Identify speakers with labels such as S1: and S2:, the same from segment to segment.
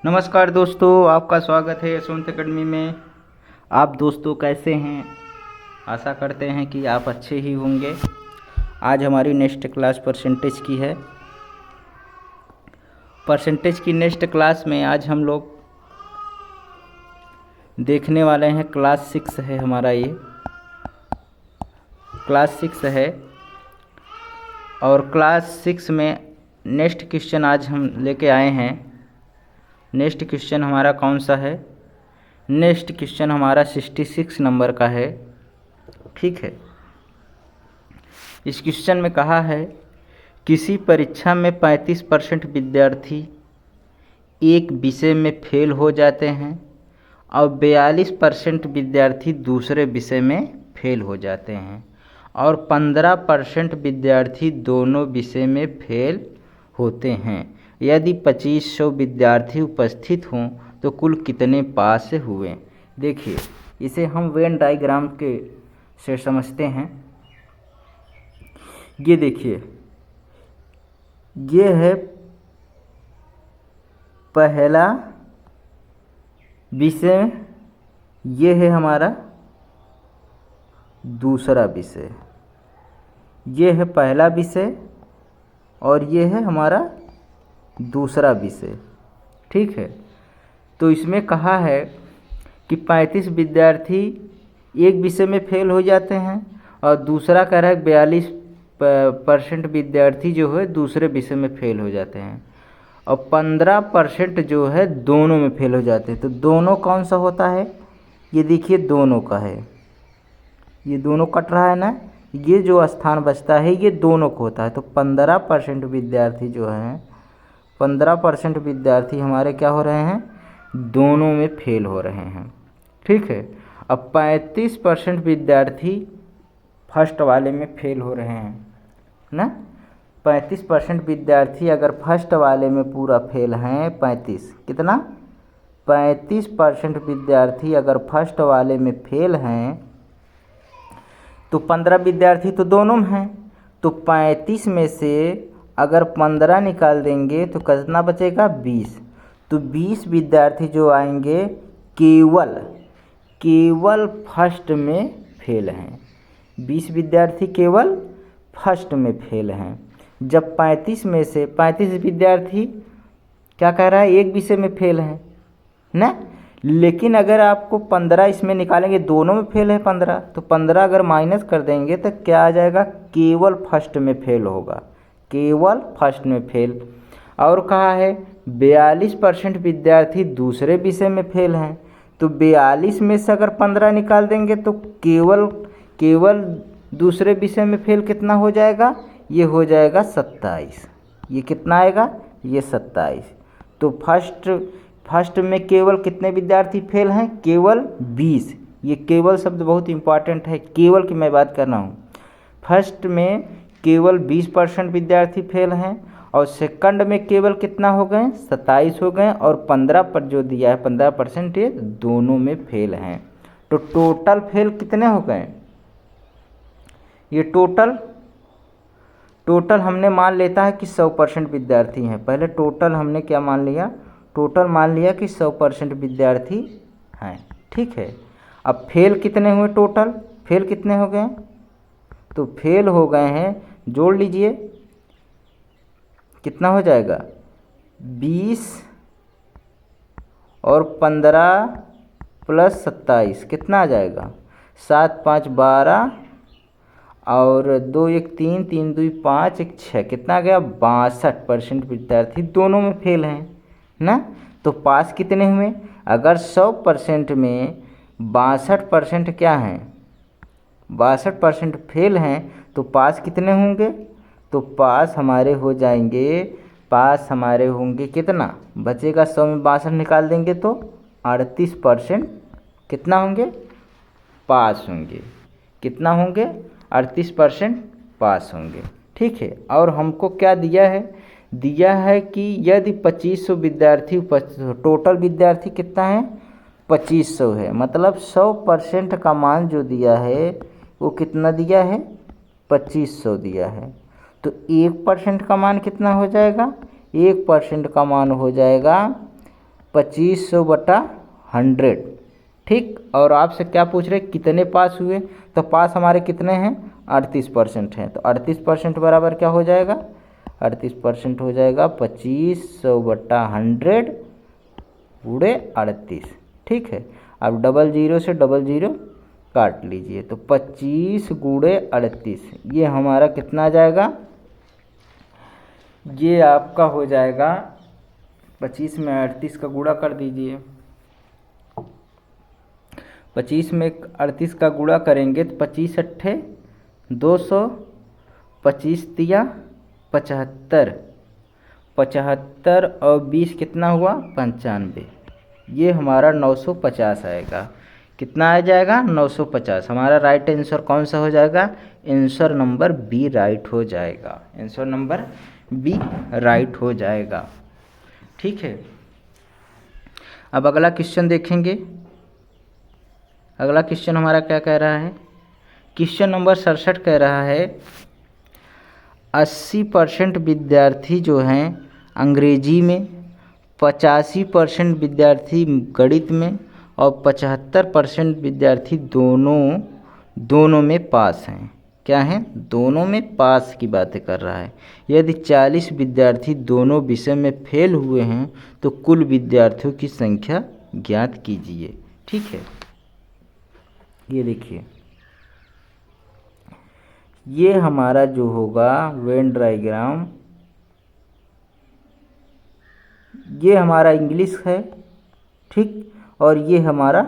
S1: नमस्कार दोस्तों, आपका स्वागत है यशवंत अकेडमी में। आप दोस्तों कैसे हैं? आशा करते हैं कि आप अच्छे ही होंगे। आज हमारी नेक्स्ट क्लास परसेंटेज की है। परसेंटेज की नेक्स्ट क्लास में आज हम लोग देखने वाले हैं क्लास 6 है हमारा, ये क्लास 6 है। और क्लास 6 में नेक्स्ट क्वेश्चन आज हम लेके आए हैं। नेक्स्ट क्वेश्चन हमारा कौन सा है? नेक्स्ट क्वेश्चन हमारा 66 नंबर का है। ठीक है। इस क्वेश्चन में कहा है किसी परीक्षा में 35% विद्यार्थी एक विषय में फेल हो जाते हैं और 42% विद्यार्थी दूसरे विषय में फेल हो जाते हैं और 15% विद्यार्थी दोनों विषय में फेल होते हैं। यदि 2500 विद्यार्थी उपस्थित हों तो कुल कितने पास हुए? देखिए, इसे हम वेन डायग्राम के से समझते हैं। ये देखिए, ये है पहला विषय, ये है हमारा दूसरा विषय। ये है पहला विषय और ये है हमारा दूसरा विषय। ठीक है। तो इसमें कहा है कि 35 विद्यार्थी एक विषय में फेल हो जाते हैं और दूसरा कह रहा है 42% विद्यार्थी जो है दूसरे विषय में फेल हो जाते हैं और 15% जो है दोनों में फेल हो जाते हैं। तो दोनों कौन सा होता है? ये देखिए, दोनों का है। ये दोनों कट रहा है ना, ये जो स्थान बचता है ये दोनों को होता है। तो 15% विद्यार्थी जो हैं, 15% विद्यार्थी हमारे क्या हो रहे हैं? दोनों में फेल हो रहे हैं। ठीक है। अब 35% विद्यार्थी फर्स्ट वाले में फेल हो रहे हैं ना। 35% विद्यार्थी अगर फर्स्ट वाले में पूरा फेल हैं, 35 कितना 35% विद्यार्थी अगर फर्स्ट वाले में फेल हैं तो 15 विद्यार्थी तो दोनों में हैं। तो 35 में से अगर 15 निकाल देंगे तो कितना बचेगा? 20। तो 20 विद्यार्थी जो आएंगे केवल फर्स्ट में फेल हैं। 20 विद्यार्थी केवल फर्स्ट में फेल हैं। जब 35 में से 35 विद्यार्थी क्या कह रहा है? एक विषय में फेल हैं ना। लेकिन अगर आपको 15 इसमें निकालेंगे, दोनों में फेल है 15, तो 15 अगर माइनस कर देंगे तो क्या आ जाएगा? केवल फर्स्ट में फेल होगा, केवल फर्स्ट में फेल। और कहा है 42% विद्यार्थी दूसरे विषय में फेल हैं। तो 42 में से अगर 15 निकाल देंगे तो केवल दूसरे विषय में फेल कितना हो जाएगा? ये हो जाएगा 27। ये कितना आएगा? ये 27। तो फर्स्ट में केवल कितने विद्यार्थी फेल हैं? केवल 20। ये केवल शब्द बहुत इंपॉर्टेंट है, केवल की मैं बात कर रहा हूँ। फर्स्ट में केवल 20% विद्यार्थी फेल हैं और सेकंड में केवल कितना हो गए? 27 हो गए और 15 पर जो दिया है 15% ये दोनों में फेल हैं। तो टोटल फेल कितने हो गए? ये टोटल हमने मान लेता है कि 100% विद्यार्थी हैं। पहले टोटल हमने क्या मान लिया? टोटल मान लिया कि 100% विद्यार्थी हैं। ठीक है। अब फेल कितने हुए? टोटल फेल कितने हो गए? तो फेल हो गए हैं, जोड़ लीजिए, कितना हो जाएगा? 20 और 15 प्लस 27 कितना आ जाएगा? 7 5 12 और 2 1 3 3 2 5 1 6 कितना आ गया? 62% विद्यार्थी दोनों में फेल हैं ना। तो पास कितने हुए? अगर 100% में 62% क्या हैं? 62% फेल हैं तो पास कितने होंगे? तो पास हमारे होंगे कितना? बचेगा 100 में 62 निकाल देंगे तो 38% कितना होंगे? पास होंगे। कितना होंगे? 38% पास होंगे। ठीक है। और हमको क्या दिया है? दिया है कि यदि 2500 विद्यार्थी उपस्थित हो, टोटल विद्यार्थी कितना है? 2500 है। मतलब 100% का मान जो दिया है वो कितना दिया है? 2500 दिया है। तो 1% का मान कितना हो जाएगा? 1% का मान हो जाएगा 2500/100। ठीक, और आपसे क्या पूछ रहे कितने पास हुए, तो पास हमारे कितने हैं 38% हैं, तो 38% बराबर क्या हो जाएगा, 38% हो जाएगा 2500/100 गुणे 38। ठीक है, अब डबल जीरो से डबल जीरो काट लीजिए, तो 25 गुणे 38 ये हमारा कितना आ जाएगा, ये आपका हो जाएगा 25 में 38 का गुणा कर दीजिए, 25 में 38 का गुणा करेंगे तो 25 अट्ठे 200, 25 तिया 75, 75 और 20 कितना हुआ 95, ये हमारा 950 आएगा। कितना आ जाएगा 950। हमारा राइट आंसर कौन सा हो जाएगा, आंसर नंबर बी राइट हो जाएगा, आंसर नंबर बी राइट हो जाएगा। ठीक है, अब अगला क्वेश्चन देखेंगे। अगला क्वेश्चन हमारा क्या कह रहा है, क्वेश्चन नंबर 67 कह रहा है 80% विद्यार्थी जो हैं अंग्रेजी में, 85% विद्यार्थी गणित में और 75% विद्यार्थी दोनों में पास हैं। क्या हैं, दोनों में पास की बातें कर रहा है। यदि 40 विद्यार्थी दोनों विषय में फेल हुए हैं तो कुल विद्यार्थियों की संख्या ज्ञात कीजिए। ठीक है, ये देखिए, ये हमारा जो होगा वेन डायग्राम, ये हमारा इंग्लिश है। ठीक, और ये हमारा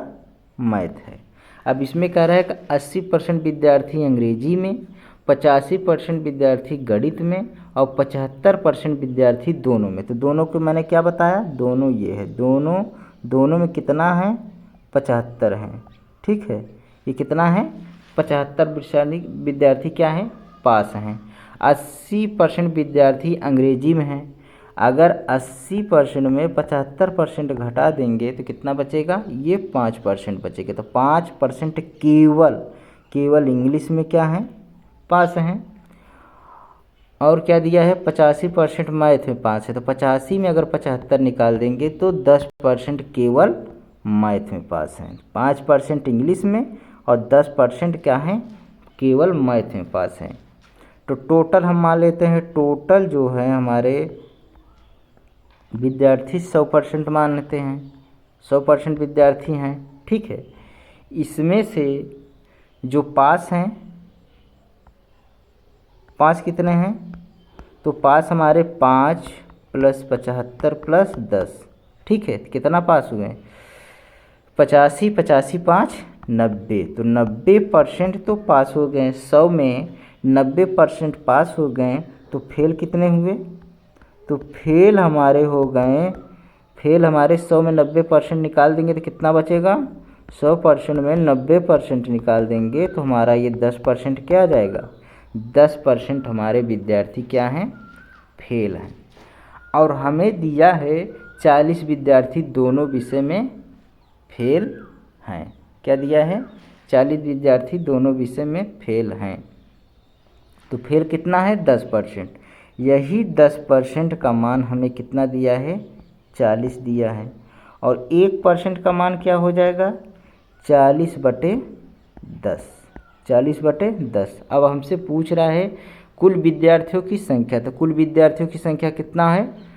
S1: मैथ है। अब इसमें कह रहा है कि 80% विद्यार्थी अंग्रेजी में, 85% विद्यार्थी गणित में और 75% विद्यार्थी दोनों में। तो दोनों को मैंने क्या बताया, दोनों ये है, दोनों में कितना है 75 हैं। ठीक है, ये कितना है 75 विद्यार्थी क्या है पास हैं। 80% विद्यार्थी अंग्रेजी में हैं। अगर 80% में 75% घटा देंगे तो कितना बचेगा, ये 5% बचेगा। तो 5% केवल इंग्लिश में क्या है पास हैं। और क्या दिया है 85% मैथ में पास है। तो 85 में अगर 75 निकाल देंगे तो 10% केवल मैथ में पास हैं, 5% इंग्लिश में और 10% क्या है केवल मैथ में पास हैं। तो टोटल हम मान लेते हैं, टोटल जो है हमारे विद्यार्थी 100% मान लेते हैं, 100% विद्यार्थी हैं। ठीक है, इसमें से जो पास हैं, पास कितने हैं, तो पास हमारे 5 + 75 + 10। ठीक है, कितना पास हुए 85, 85 5 90, तो 90% तो पास हो गए। 100 में 90% पास हो गए, तो फेल कितने हुए, तो फेल हमारे हो गए, फेल हमारे 100 में 90% निकाल देंगे तो कितना बचेगा, 100% में 90% निकाल देंगे तो हमारा ये 10% क्या आ जाएगा, 10% हमारे विद्यार्थी क्या हैं फेल हैं। और हमें दिया है 40 विद्यार्थी दोनों विषय में फेल हैं। क्या दिया है 40 विद्यार्थी दोनों विषय में फेल हैं, तो फेल कितना है 10%। यही 10% का मान हमें कितना दिया है 40 दिया है। और 1% का मान क्या हो जाएगा 40/10, 40/10। अब हमसे पूछ रहा है कुल विद्यार्थियों की संख्या, तो कुल विद्यार्थियों की संख्या कितना है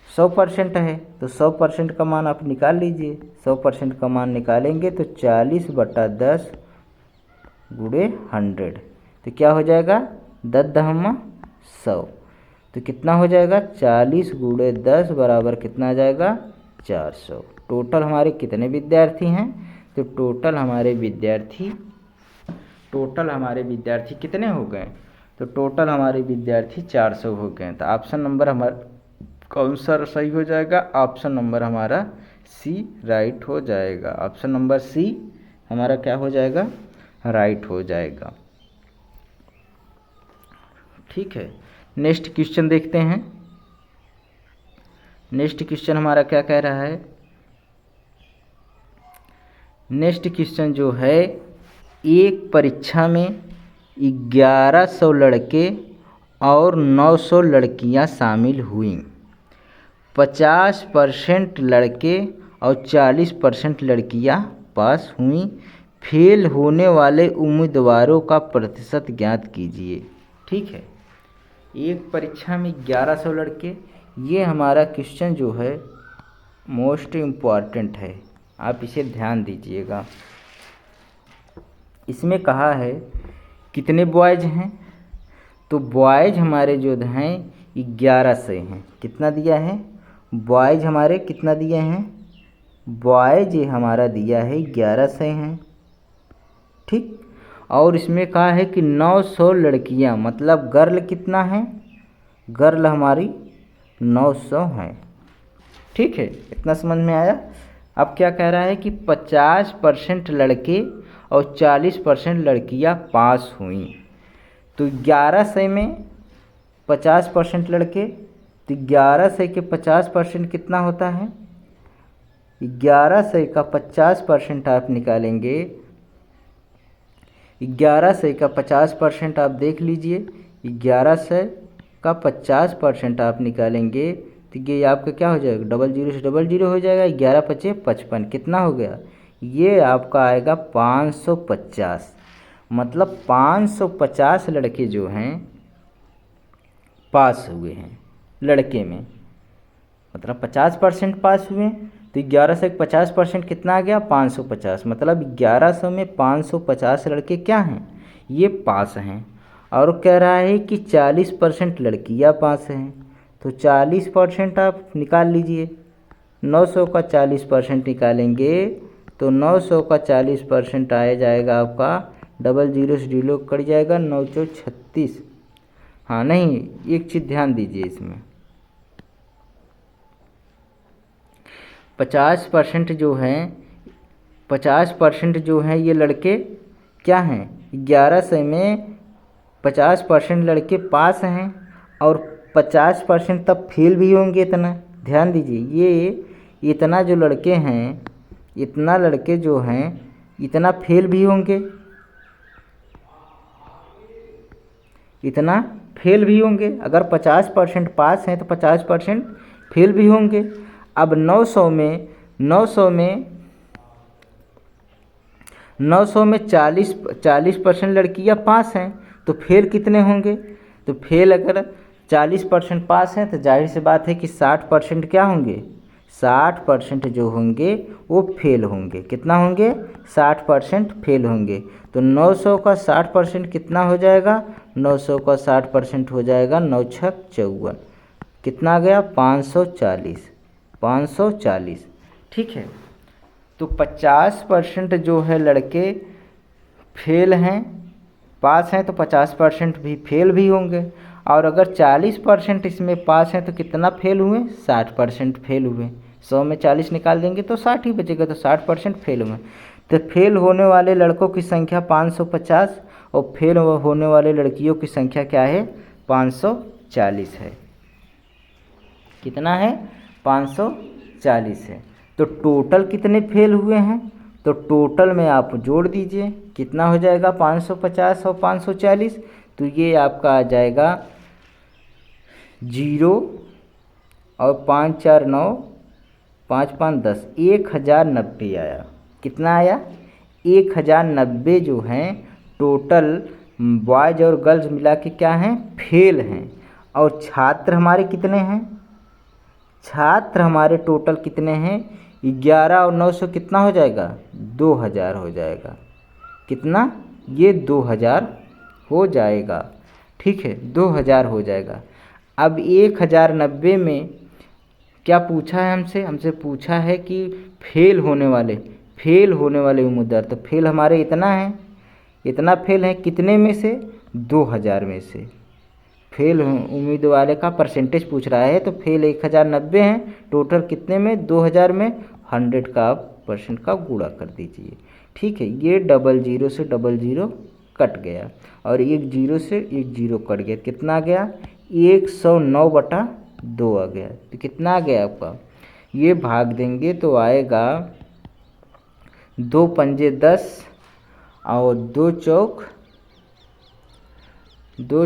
S1: 100% है, तो 100% का मान आप निकाल लीजिए। 100% का मान निकालेंगे तो 40/10 गुणे 100, तो क्या हो जाएगा 10×100, तो कितना हो जाएगा 40 गुणे 10 बराबर कितना आ जाएगा 400। टोटल हमारे कितने विद्यार्थी हैं, तो टोटल हमारे विद्यार्थी कितने हो गए, तो टोटल हमारे विद्यार्थी 400 हो गए। तो ऑप्शन नंबर हमारा कौन सा सही हो जाएगा, ऑप्शन नंबर हमारा सी राइट हो जाएगा। ऑप्शन नंबर सी हमारा क्या हो जाएगा राइट हो जाएगा। ठीक है, नेक्स्ट क्वेश्चन देखते हैं। नेक्स्ट क्वेश्चन हमारा क्या कह रहा है, नेक्स्ट क्वेश्चन जो है एक परीक्षा में 1100 लड़के और 900 लड़कियां शामिल हुईं। 50% लड़के और 40% लड़कियां पास हुई। फेल होने वाले उम्मीदवारों का प्रतिशत ज्ञात कीजिए। ठीक है, एक परीक्षा में 1100 लड़के, ये हमारा क्वेश्चन जो है मोस्ट इम्पॉर्टेंट है, आप इसे ध्यान दीजिएगा। इसमें कहा है कितने बॉयज़ हैं, तो बॉयज़ हमारे जो हैं 1100 हैं। कितना दिया है बॉयज़ हमारे, कितना दिए हैं बॉयज़, ये हमारा दिया है 1100 हैं। ठीक, और इसमें कहा है कि 900 लड़कियां, मतलब गर्ल कितना है, गर्ल हमारी 900 हैं। ठीक है, इतना समझ में आया। अब क्या कह रहा है कि 50% लड़के और 40% लड़कियां पास हुई। तो 1100 में 50% लड़के, तो 1100 के 50% कितना होता है, 1100 का 50% आप निकालेंगे, 1100 का 50% आप देख लीजिए, 1100 का 50% आप निकालेंगे तो ये आपका क्या हो जाएगा, डबल जीरो से डबल जीरो हो जाएगा, 11 पचे 55, कितना हो गया, ये आपका आएगा 550। मतलब 550 लड़के जो हैं पास हुए हैं लड़के में, मतलब 50% पास हुए। तो 1100 से 50% कितना आ गया, 550। मतलब 1100 में 550 लड़के क्या हैं, ये पास हैं। और कह रहा है कि 40% लड़कियां पास हैं, तो 40% आप निकाल लीजिए। 900 का 40% निकालेंगे तो 900 का 40% आ जाएगा आपका, डबल जीरो से जीरो कट जाएगा, 9 चौक 36। हाँ नहीं, एक चीज़ ध्यान दीजिए, इसमें 50% जो हैं, 50% जो हैं ये लड़के क्या हैं, 1100 में 50% लड़के पास हैं और 50% तब फेल भी होंगे। इतना ध्यान दीजिए, ये इतना जो लड़के हैं, इतना लड़के जो हैं इतना फेल भी होंगे, इतना फेल भी होंगे। अगर 50% पास हैं तो 50% फेल भी होंगे। अब 900 में 40% लड़कियां पास हैं, तो फेल कितने होंगे, तो फेल अगर 40% पास हैं तो जाहिर सी बात है कि 60% क्या होंगे, 60% जो होंगे वो फेल होंगे। कितना होंगे, 60% फेल होंगे। तो 900 का 60% कितना हो जाएगा, 900 का 60% हो जाएगा 9 छक 54, कितना आ गया, 540, 540। ठीक है, तो 50% जो है लड़के फेल हैं, पास हैं तो 50% भी फेल भी होंगे। और अगर 40% इसमें पास हैं तो कितना फेल हुए, 60% फेल हुए। 100 में 40 निकाल देंगे तो 60 ही बचेगा, तो 60% फेल हुए। तो फेल होने वाले लड़कों की संख्या 550 और फेल होने वाले लड़कियों की संख्या क्या है, 540 है। कितना है, 540 है। तो टोटल कितने फेल हुए हैं, तो टोटल में आप जोड़ दीजिए, कितना हो जाएगा, 550 और 540, तो ये आपका आ जाएगा 0 और 5 4 9 5 5 10, 1090 आया। कितना आया, 1090 जो हैं टोटल बॉयज़ और गर्ल्स मिला के क्या हैं, फेल हैं। और छात्र हमारे कितने हैं, छात्र हमारे टोटल कितने हैं, 11 और 900 कितना हो जाएगा, 2000 हो जाएगा। कितना, ये 2000 हो जाएगा। ठीक है, 2000 हो जाएगा। अब 1090 में क्या पूछा है हमसे, हमसे पूछा है कि फेल होने वाले उम्मीदवार, तो फेल हमारे इतना है, इतना फेल है, कितने में से, 2000 में से। फेल उम्मीदवार का परसेंटेज पूछ रहा है, तो फेल 1090 हैं, टोटल कितने में, 2000 में 100 का % का गुणा कर दीजिए। ठीक है, ये डबल जीरो से डबल जीरो कट गया और एक जीरो से एक जीरो कट गया, कितना आ गया, 109/2 आ गया। तो कितना आ गया आपका, ये भाग देंगे तो आएगा 2 पंजे 10 और 2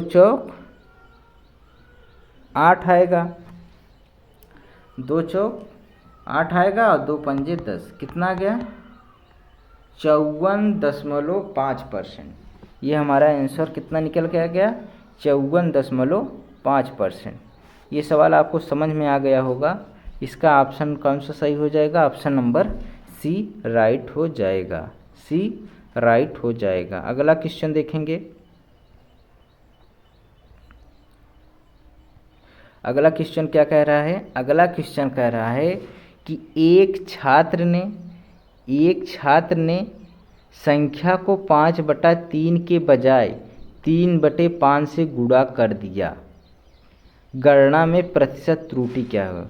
S1: चौक 8 आएगा। 2 चौक 8 आएगा और 2 पंजे 10, कितना आ गया 54.5%। ये हमारा आंसर कितना निकल के आ गया 54.5%। ये सवाल आपको समझ में आ गया होगा। इसका ऑप्शन कौन सा सही हो जाएगा, ऑप्शन नंबर सी राइट हो जाएगा, सी राइट हो जाएगा। अगला क्वेश्चन देखेंगे। अगला क्वेश्चन क्या कह रहा है, अगला क्वेश्चन कह रहा है कि एक छात्र ने संख्या को 5/3 के बजाय 3/5 से गुणा कर दिया। गणना में प्रतिशत त्रुटि क्या है।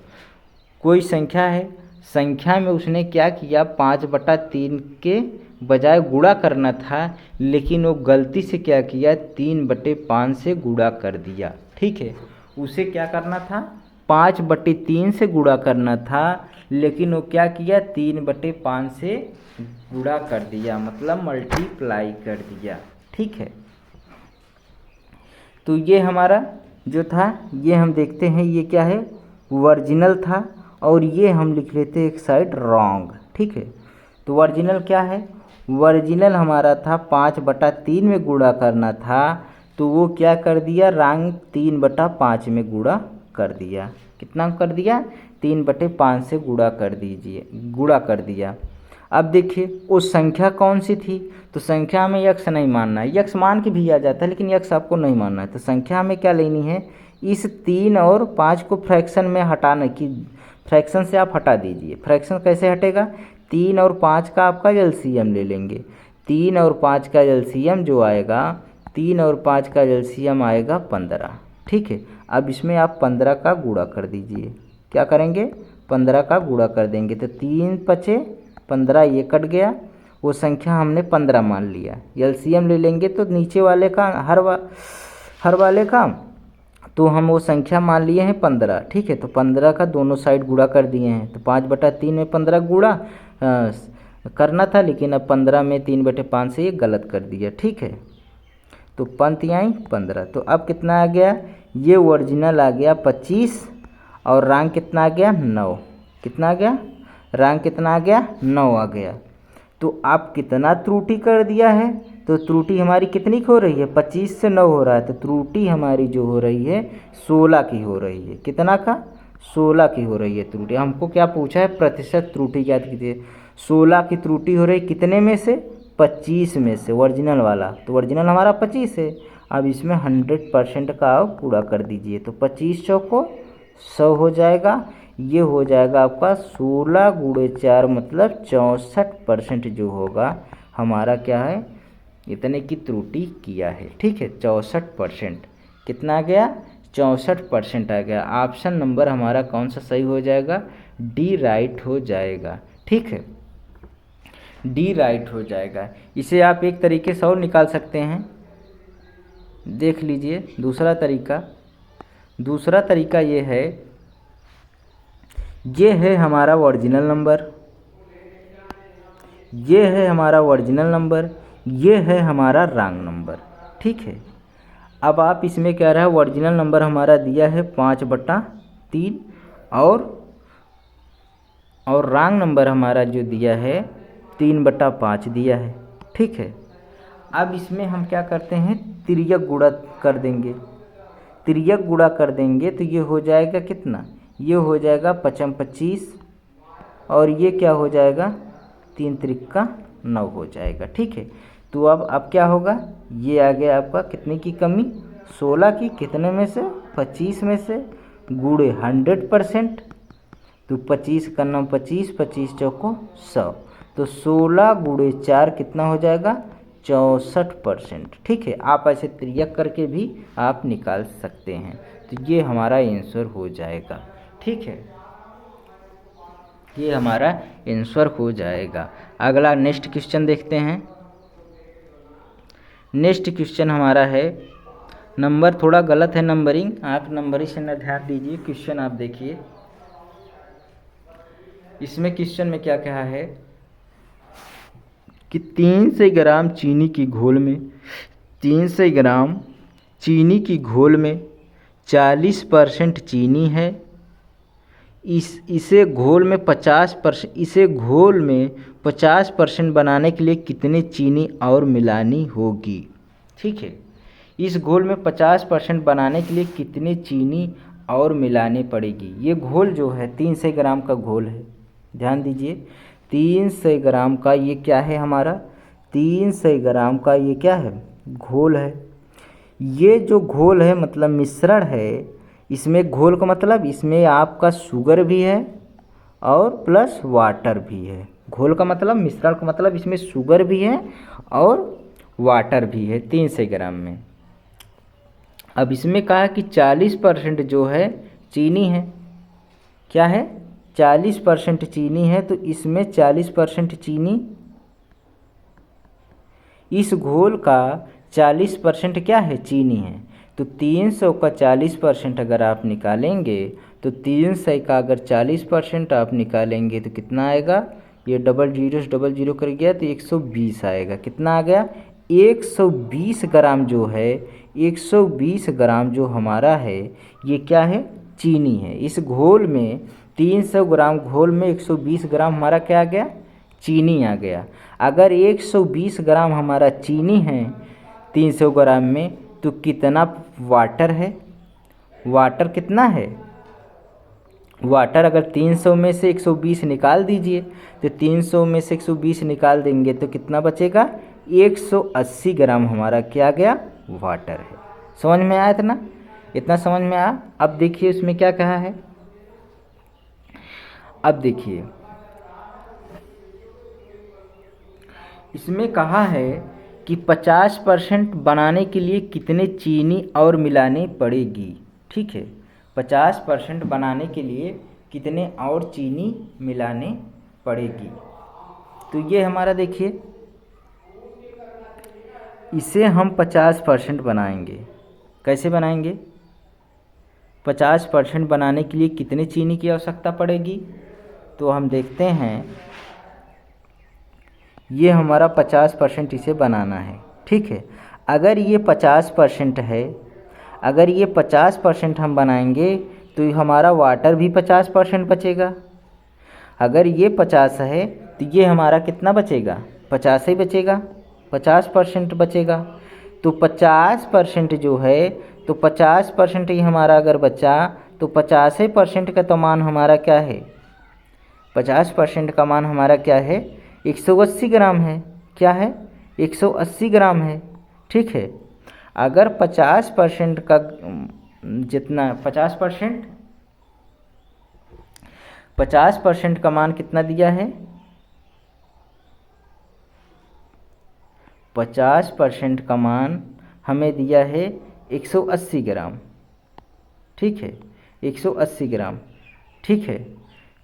S1: कोई संख्या है, संख्या में उसने क्या किया 5/3 के बजाय गुणा करना था, लेकिन वो गलती से क्या किया 3/5 से गुणा कर दिया। ठीक है, उसे क्या करना था 5/3 से गुणा करना था, लेकिन वो क्या किया 3/5 से गुणा कर दिया, मतलब मल्टीप्लाई कर दिया। ठीक है, तो ये हमारा जो था ये हम देखते हैं ये क्या है ओरिजिनल था, और ये हम लिख लेते हैं एक साइड रॉन्ग। ठीक है, तो ओरिजिनल क्या है, ओरिजिनल हमारा था 5/3 में गुणा करना था, तो वो क्या कर दिया रॉन्ग 3/5 में गुणा कर दिया। कितना कर दिया 3/5 से गुणा कर दीजिए, गुणा कर दिया। अब देखिए वो संख्या कौन सी थी, तो संख्या में यक्स नहीं मानना है, यक्स मान के भी आ जाता है लेकिन यक्स आपको नहीं मानना है। तो संख्या में क्या लेनी है, इस 3 और 5 को फ्रैक्शन में हटाने की, फ्रैक्शन से आप हटा दीजिए। फ्रैक्शन कैसे हटेगा, 3 और 5 का आपका एलसीएम ले लेंगे। 3 और 5 का एलसीएम जो आएगा, 3 और 5 का एलसीएम आएगा 15। ठीक है, अब इसमें आप 15 का गुणा कर दीजिए। क्या करेंगे 15 का गुणा कर देंगे, तो 3 5 15, ये कट गया, वो संख्या हमने 15 मान लिया। एलसीएम ले लेंगे तो नीचे वाले का हर वाले का, तो हम वो संख्या मान लिए हैं 15। ठीक है, तो 15 का दोनों साइड गुणा कर दिए हैं, तो 5/3 में 15 गुणा करना था, लेकिन अब 15 में 3/5 से ये गलत कर दिया। ठीक है, तो पंक्ति आई 15, तो अब कितना आ गया, ये ओरिजिनल आ गया 25 और रंग कितना आ गया 9। कितना आ गया रंग कितना आ गया 9 आ गया। तो आप कितना त्रुटि कर दिया है, तो त्रुटि हमारी कितनी की हो रही है 25 से 9 हो रहा है, तो त्रुटि हमारी जो हो रही है 16 की हो रही है। कितना का 16 की हो रही है त्रुटि। हमको क्या पूछा है प्रतिशत त्रुटि याद कीजिए, 16 की त्रुटि हो रही कितने में से 25 में से, ओरिजिनल वाला, तो ओरिजिनल हमारा 25 है। अब इसमें 100% का आप पूरा कर दीजिए, तो 25 चौको 100 हो जाएगा। ये हो जाएगा आपका 16 गुणे 4 मतलब 64% जो होगा हमारा क्या है इतने की त्रुटि किया है। ठीक है, 64%। कितना आ गया 64% आ गया। ऑप्शन नंबर हमारा कौन सा सही हो जाएगा, डी राइट हो जाएगा। ठीक है, डी राइट हो जाएगा। इसे आप एक तरीके से और निकाल सकते हैं, देख लीजिए दूसरा तरीका। दूसरा तरीका ये है, ये है हमारा ओरिजिनल नंबर, ये है हमारा ओरिजिनल नंबर, ये है हमारा रॉन्ग नंबर। ठीक है, अब आप इसमें क्या रहा है ओरिजिनल नंबर हमारा दिया है 5/3 और रॉन्ग नंबर हमारा जो दिया है 3/5 दिया है। ठीक है, अब इसमें हम क्या करते हैं तिर्यक गुणा कर देंगे। तिर्यक गुणा कर देंगे तो ये हो जाएगा कितना, ये हो जाएगा 25 और ये क्या हो जाएगा 3 त्रिका 9 हो जाएगा। ठीक है, तो अब क्या होगा, ये आ गया आपका कितने की कमी 16 की, कितने में से 25 में से, गुणे 100%, तो 25 का 9 25, 25 चौको 100, तो 16 गुणे 4 कितना हो जाएगा 64%। ठीक है, आप ऐसे तिर्यक करके भी आप निकाल सकते हैं, तो ये हमारा आंसर हो जाएगा। ठीक है, ये हमारा आंसर हो जाएगा। अगला नेक्स्ट क्वेश्चन देखते हैं। नेक्स्ट क्वेश्चन हमारा है, नंबर थोड़ा गलत है नंबरिंग, आप नंबरिंग से न ध्यान दीजिए। क्वेश्चन आप देखिए, इसमें क्वेश्चन में क्या कहा है कि 300 ग्राम चीनी की घोल में 300 ग्राम चीनी की घोल में 40% चीनी है, इसे घोल में 50% बनाने के लिए कितनी चीनी और मिलानी होगी। ठीक है, इस घोल में 50% बनाने के लिए कितनी चीनी और मिलानी पड़ेगी। ये घोल जो है 300 ग्राम का घोल है, ध्यान दीजिए 300 ग्राम का ये क्या है हमारा, 300 ग्राम का ये क्या है, घोल है। ये जो घोल है मतलब मिश्रण है, इसमें घोल का मतलब इसमें आपका शुगर भी है और प्लस वाटर भी है। घोल का मतलब, मिश्रण का मतलब इसमें शुगर भी है और वाटर भी है 300 ग्राम में। अब इसमें कहा कि 40% जो है चीनी है, क्या है 40% चीनी है, तो इसमें 40% चीनी, इस घोल का 40% क्या है, चीनी है। तो 300 का 40% अगर आप निकालेंगे तो 300 का अगर 40% आप निकालेंगे तो कितना आएगा, ये डबल जीरो से डबल जीरो कर गया तो 120 आएगा। कितना आ गया, 120 ग्राम जो है, 120 ग्राम जो हमारा है ये क्या है, चीनी है। इस घोल में 300 ग्राम घोल में 120 ग्राम हमारा क्या आ गया, चीनी आ गया। अगर 120 ग्राम हमारा चीनी है 300 ग्राम में, तो कितना वाटर है, वाटर कितना है, वाटर अगर 300 में से 120 निकाल दीजिए तो 300 में से 120 निकाल देंगे तो कितना बचेगा, 180 ग्राम हमारा क्या गया, वाटर है। समझ में आया इतना, इतना समझ में आया। अब देखिए इसमें क्या कहा है, अब देखिए इसमें कहा है कि 50% बनाने के लिए कितने चीनी और मिलानी पड़ेगी। ठीक है, 50% बनाने के लिए कितने और चीनी मिलाने पड़ेगी। तो ये हमारा देखिए, इसे हम 50% बनाएंगे। कैसे बनाएंगे, 50% बनाने के लिए कितने चीनी की आवश्यकता पड़ेगी। तो हम देखते हैं, ये हमारा 50% इसे बनाना है। ठीक है, अगर ये 50% है, अगर ये 50% हम बनाएंगे तो हमारा वाटर भी 50% बचेगा। अगर ये 50 है तो ये हमारा कितना बचेगा, 50 ही बचेगा, 50% बचेगा। तो 50% जो है, तो 50% ही हमारा अगर बचा तो 50% का तो मान हमारा क्या है, 50% का मान हमारा क्या है, 180 ग्राम है। क्या है, 180 ग्राम है। ठीक है, अगर 50% का जितना 50% का मान कितना दिया है, 50% का मान हमें दिया है 180 ग्राम। ठीक है, 180 ग्राम। ठीक है,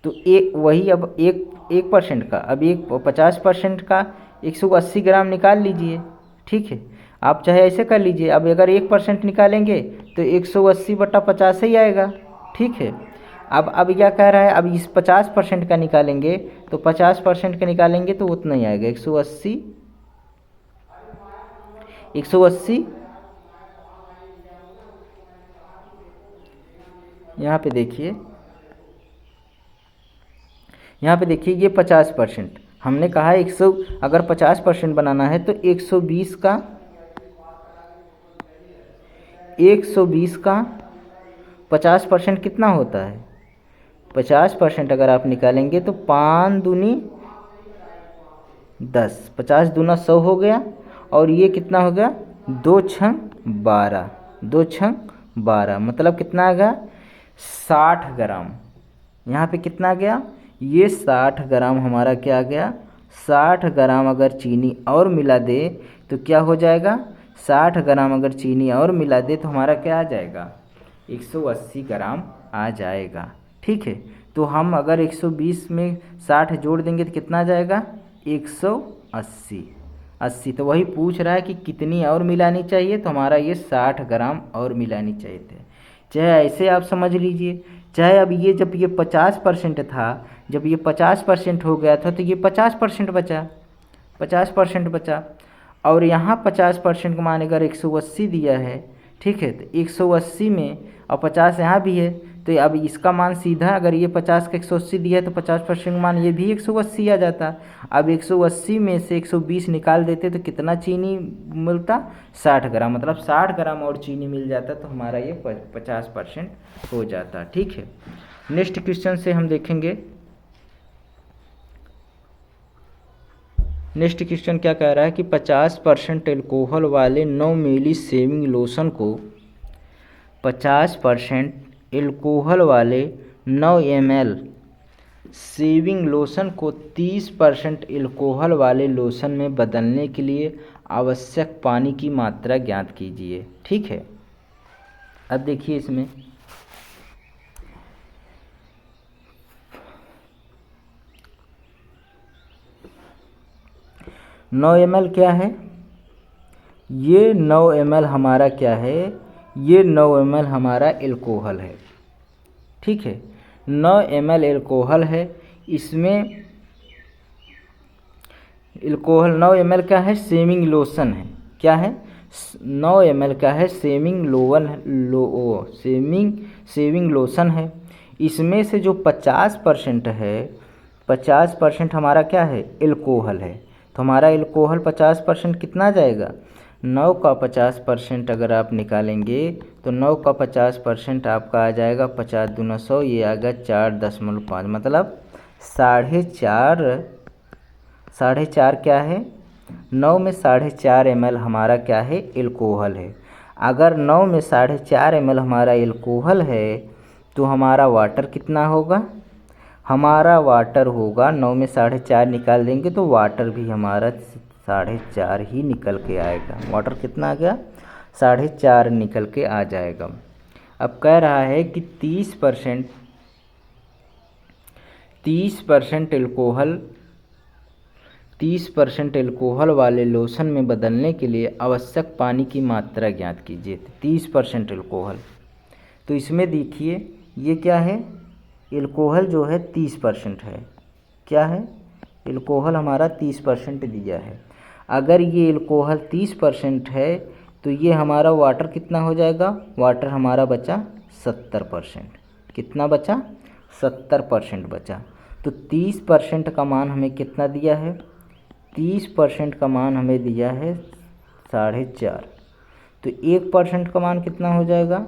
S1: तो एक वही अब एक परसेंट का, अब एक 50% का 180 ग्राम निकाल लीजिए। ठीक है, आप चाहे ऐसे कर लीजिए, अब अगर 1% निकालेंगे तो 180/50 ही आएगा। ठीक है, अब क्या कह रहा है, अब इस 50% का निकालेंगे तो 50% का निकालेंगे तो उतना ही आएगा, 180 यहाँ पे देखिए, यहाँ पे देखिए ये 50%, हमने कहा 100, अगर 50% बनाना है तो 120 का 50% कितना होता है, 50% अगर आप निकालेंगे तो 5 दूनी 10, 50 दूना 100 हो गया, और ये कितना हो गया, 2 छंग 12, 2 छंग 12 मतलब कितना आ गया, 60 ग्राम। यहाँ पे कितना आ गया, ये 60 ग्राम हमारा क्या आ गया, 60 ग्राम अगर चीनी और मिला दे तो क्या हो जाएगा, 60 ग्राम अगर चीनी और मिला दे तो हमारा क्या आ जाएगा, 180 ग्राम आ जाएगा। ठीक है, तो हम अगर 120 में 60 जोड़ देंगे तो कितना आ जाएगा, 180। तो वही पूछ रहा है कि कितनी और मिलानी चाहिए, तो हमारा ये 60 ग्राम और मिलानी चाहिए थे। चाहे ऐसे आप समझ लीजिए, चाहे अब ये जब ये 50% था, जब ये 50% हो गया था तो ये 50% बचा, 50% बचा, और यहाँ 50% का मान अगर 180 दिया है। ठीक है, तो 180 में और 50 यहाँ भी है तो अब इसका मान सीधा, अगर ये 50 का 180 दिया है तो 50% मान ये भी 180 आ जाता। अब 180 में से 120 निकाल देते तो कितना चीनी मिलता, 60 ग्राम, मतलब 60 ग्राम और चीनी मिल जाता तो हमारा ये 50% हो जाता। ठीक है, नेक्स्ट क्वेश्चन से हम देखेंगे। नेक्स्ट क्वेश्चन क्या कह रहा है कि 50% एल्कोहल वाले 9 मिली शेविंग लोशन को 50% एल्कोहल वाले 9 ml शेविंग लोशन को 30% एल्कोहल वाले लोशन में बदलने के लिए आवश्यक पानी की मात्रा ज्ञात कीजिए। ठीक है, अब देखिए इसमें 9 ml क्या है, ये 9 ml हमारा क्या है, ये 9 ml हमारा एल्कोहल है। ठीक है, 9 ml एल्कोहल है, इसमें एल्कोहल 9 ml क्या है, शेविंग लोशन है, क्या है 9 ml का है शेविंग शेविंग लोशन है। इसमें से जो 50% है, 50% हमारा क्या है, एल्कोहल है। तो हमारा एल्कोहल 50% कितना जाएगा, 9 का 50% अगर आप निकालेंगे तो 9 का 50% आपका आ जाएगा 50 दूना 100, ये आ गया 4.5, मतलब 4.5 क्या है, 9 में 4.5 ml हमारा क्या है, एल्कोहल है। अगर 9 में 4.5 ml हमारा एल्कोहल है तो हमारा वाटर कितना होगा, हमारा वाटर होगा 9 में 4.5 निकाल देंगे तो वाटर भी हमारा 4.5 ही निकल के आएगा। वाटर कितना आ गया, 4.5 निकल के आ जाएगा। अब कह रहा है कि 30% एल्कोहल वाले लोशन में बदलने के लिए आवश्यक पानी की मात्रा ज्ञात कीजिए। 30% एल्कोहल, तो इसमें देखिए ये क्या है, एल्कोहल जो है 30% है, क्या है, एल्कोहल हमारा 30% दिया है। अगर ये एल्कोहल 30% है तो ये हमारा वाटर कितना हो जाएगा, वाटर हमारा बचा 70%, कितना बचा, 70% बचा। तो 30% का मान हमें कितना दिया है, 30% का मान हमें दिया है 4.5, तो 1% का मान कितना हो जाएगा,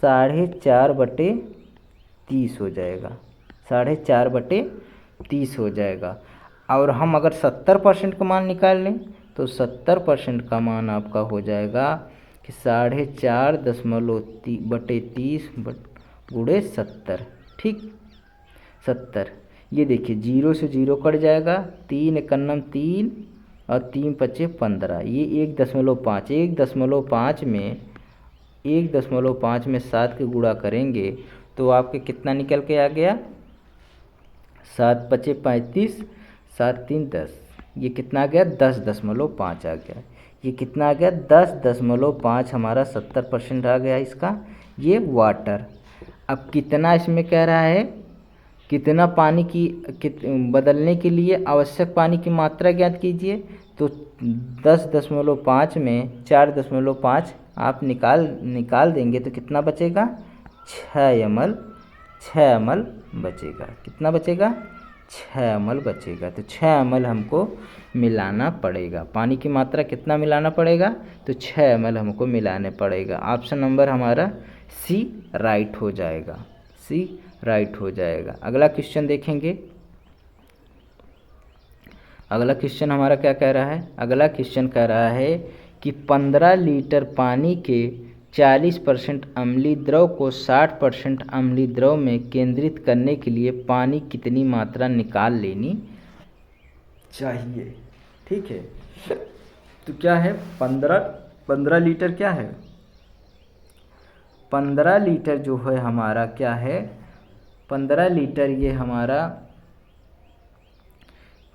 S1: 4.5/30 हो जाएगा, 4.5/30 हो जाएगा। और हम अगर 70% का मान निकाल लें तो 70% का मान आपका हो जाएगा कि 4.5/30 गुणे 70, ठीक 70। ये देखिए 0 से 0 कट जाएगा, 3 एकन्नम 3 और 3 पचे 15, ये 1.5, 1.5 में 7 के गुणा करेंगे तो आपके कितना निकल के आ गया, 7 पचे 35, 7 3 10, ये कितना आ गया 10.5 आ गया। ये कितना आ गया 10.5 हमारा 70% आ गया इसका ये वाटर। अब कितना इसमें कह रहा है, कितना पानी की बदलने के लिए आवश्यक पानी की मात्रा ज्ञात कीजिए। तो 10.5 में 4.5 आप निकाल देंगे तो कितना बचेगा, 6 ml बचेगा। कितना बचेगा, 6 ml बचेगा। तो 6 ml हमको मिलाना पड़ेगा, पानी की मात्रा कितना मिलाना पड़ेगा, तो 6 ml हमको मिलाने पड़ेगा। ऑप्शन नंबर हमारा सी राइट हो जाएगा, सी राइट हो जाएगा। अगला क्वेश्चन देखेंगे। अगला क्वेश्चन हमारा क्या कह रहा है, अगला क्वेश्चन कह रहा है कि 15 लीटर पानी के 40% अम्लीय द्रव को 60% अम्लीय द्रव में केंद्रित करने के लिए पानी कितनी मात्रा निकाल लेनी चाहिए। ठीक है, तो क्या है 15 लीटर क्या है, 15 लीटर जो है हमारा क्या है, 15 लीटर ये हमारा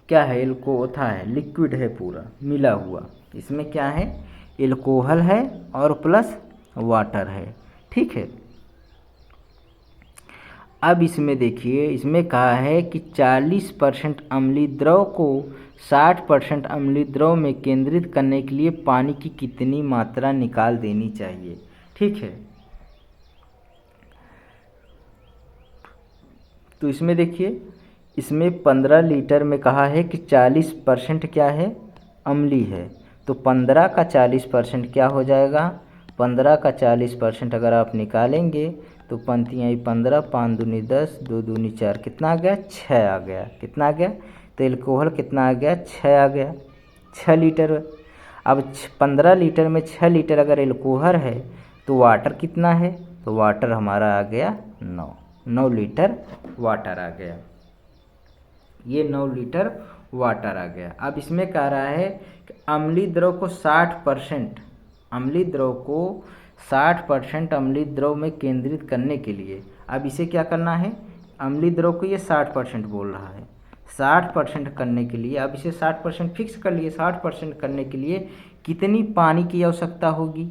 S1: क्या है, एल्कोथा है, लिक्विड है पूरा मिला हुआ। इसमें क्या है, एल्कोहल है और प्लस वाटर है। ठीक है, अब इसमें देखिए, इसमें कहा है कि 40% अम्लीय द्रव को 60% अम्लीय द्रव में केंद्रित करने के लिए पानी की कितनी मात्रा निकाल देनी चाहिए। ठीक है, तो इसमें देखिए, इसमें 15 लीटर में कहा है कि 40% क्या है, अम्लीय है। तो 15 का 40% क्या हो जाएगा, 15 का 40% अगर आप निकालेंगे तो पंक्तियाँ 15, 5 दूनी 10, 2 दूनी 4, कितना आ गया, 6 आ गया। कितना आ गया, तो एल्कोहल कितना आ गया, 6 आ गया, 6 लीटर। अब 15 लीटर में 6 लीटर अगर एल्कोहल है तो वाटर कितना है, तो वाटर हमारा आ गया 9 लीटर वाटर आ गया। ये 9 लीटर वाटर आ गया। अब इसमें कह रहा है कि अम्लीय द्रव को 60% अम्लीय द्रव को 60% अम्लीय द्रव में केंद्रित करने के लिए, अब इसे क्या करना है, अम्लीय द्रव को ये 60% बोल रहा है, 60% करने के लिए, अब इसे 60% फिक्स कर लिए, 60% करने के लिए कितनी पानी की आवश्यकता होगी,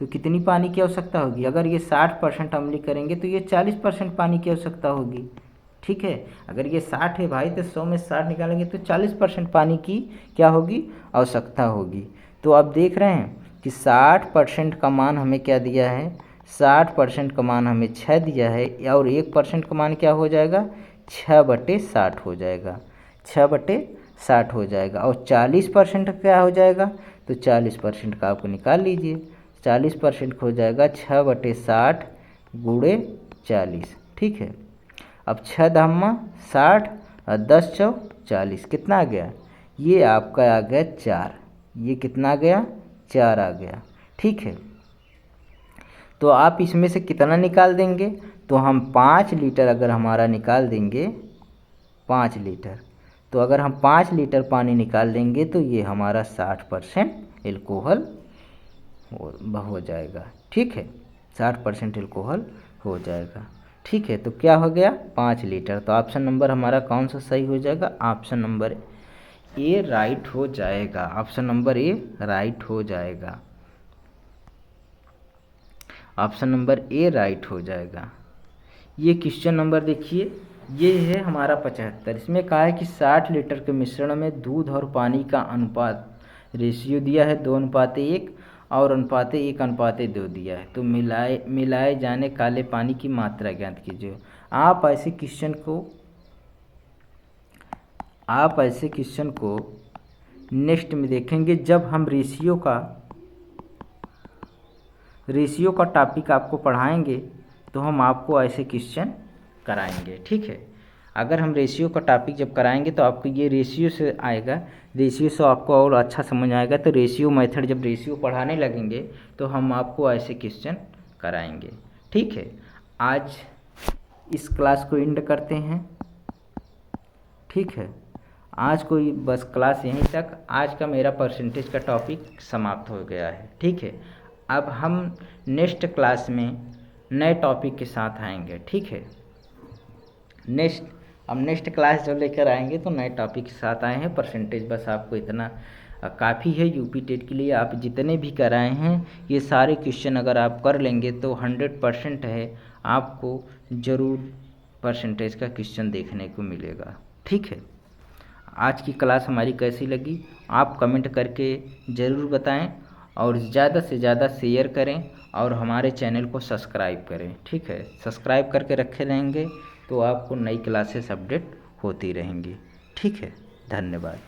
S1: तो कितनी पानी की आवश्यकता होगी, अगर ये 60% अम्लीय करेंगे तो ये 40% पानी की आवश्यकता होगी। ठीक है, अगर ये 60 है भाई तो 100 में 60 निकालेंगे तो 40% पानी की क्या होगी, आवश्यकता होगी। तो आप देख रहे हैं कि 60% का मान हमें क्या दिया है, 60% का मान हमें 6 दिया है, और 1% का मान क्या हो जाएगा, 6/60 हो जाएगा, 6/60 हो जाएगा। और 40% क्या हो जाएगा, तो 40% का आपको निकाल लीजिए, 40% हो जाएगा 6/60 गुणे 40। ठीक है, अब 6 धामा 60 और 10 चौ 40, कितना आ गया, ये आपका आ गया 4, ये कितना आ गया, 4 आ गया। ठीक है, तो आप इसमें से कितना निकाल देंगे, तो हम 5 लीटर अगर हमारा निकाल देंगे, 5 लीटर, तो अगर हम 5 लीटर पानी निकाल देंगे तो ये हमारा 60% एल्कोहल हो जाएगा। ठीक है, 60% एल्कोहल हो जाएगा। ठीक है, तो क्या हो गया, 5 लीटर। तो ऑप्शन नंबर हमारा कौन सा सही हो जाएगा, ऑप्शन नंबर ए राइट हो जाएगा, ऑप्शन नंबर ए राइट हो जाएगा, ऑप्शन नंबर ए राइट हो जाएगा। ये क्वेश्चन नंबर देखिए, ये है हमारा 75। इसमें कहा है कि 60 लीटर के मिश्रण में दूध और पानी का अनुपात रेशियो दिया है 2:1 और 1:2 दिया है। तो मिलाए जाने काले पानी की मात्रा ज्ञात कीजिए। आप ऐसे क्वेश्चन को नेक्स्ट में देखेंगे जब हम रेशियो का टॉपिक आपको पढ़ाएंगे, तो हम आपको ऐसे क्वेश्चन कराएंगे। ठीक है, अगर हम रेशियो का टॉपिक जब कराएंगे तो आपको ये रेशियो से आएगा, रेशियो से आपको और अच्छा समझ आएगा। तो रेशियो मेथड जब रेशियो पढ़ाने लगेंगे तो हम आपको ऐसे क्वेश्चन कराएंगे। ठीक है, आज इस क्लास को एंड करते हैं। ठीक है, आज कोई बस क्लास यहीं तक, आज का मेरा परसेंटेज का टॉपिक समाप्त हो गया है। ठीक है, अब हम नेक्स्ट क्लास में नए टॉपिक के साथ आएंगे। ठीक है, नेक्स्ट क्लास जो लेकर आएंगे तो नए टॉपिक के साथ आए हैं। परसेंटेज बस आपको इतना काफ़ी है यूपी टेट के लिए। आप जितने भी कराए हैं ये सारे क्वेश्चन अगर आप कर लेंगे तो 100% है, आपको ज़रूर परसेंटेज का क्वेश्चन देखने को मिलेगा। ठीक है, आज की क्लास हमारी कैसी लगी आप कमेंट करके ज़रूर बताएं, और ज़्यादा से ज़्यादा शेयर करें और हमारे चैनल को सब्सक्राइब करें। ठीक है, सब्सक्राइब करके रखे रहेंगे तो आपको नई क्लासेस अपडेट होती रहेंगी। ठीक है, धन्यवाद।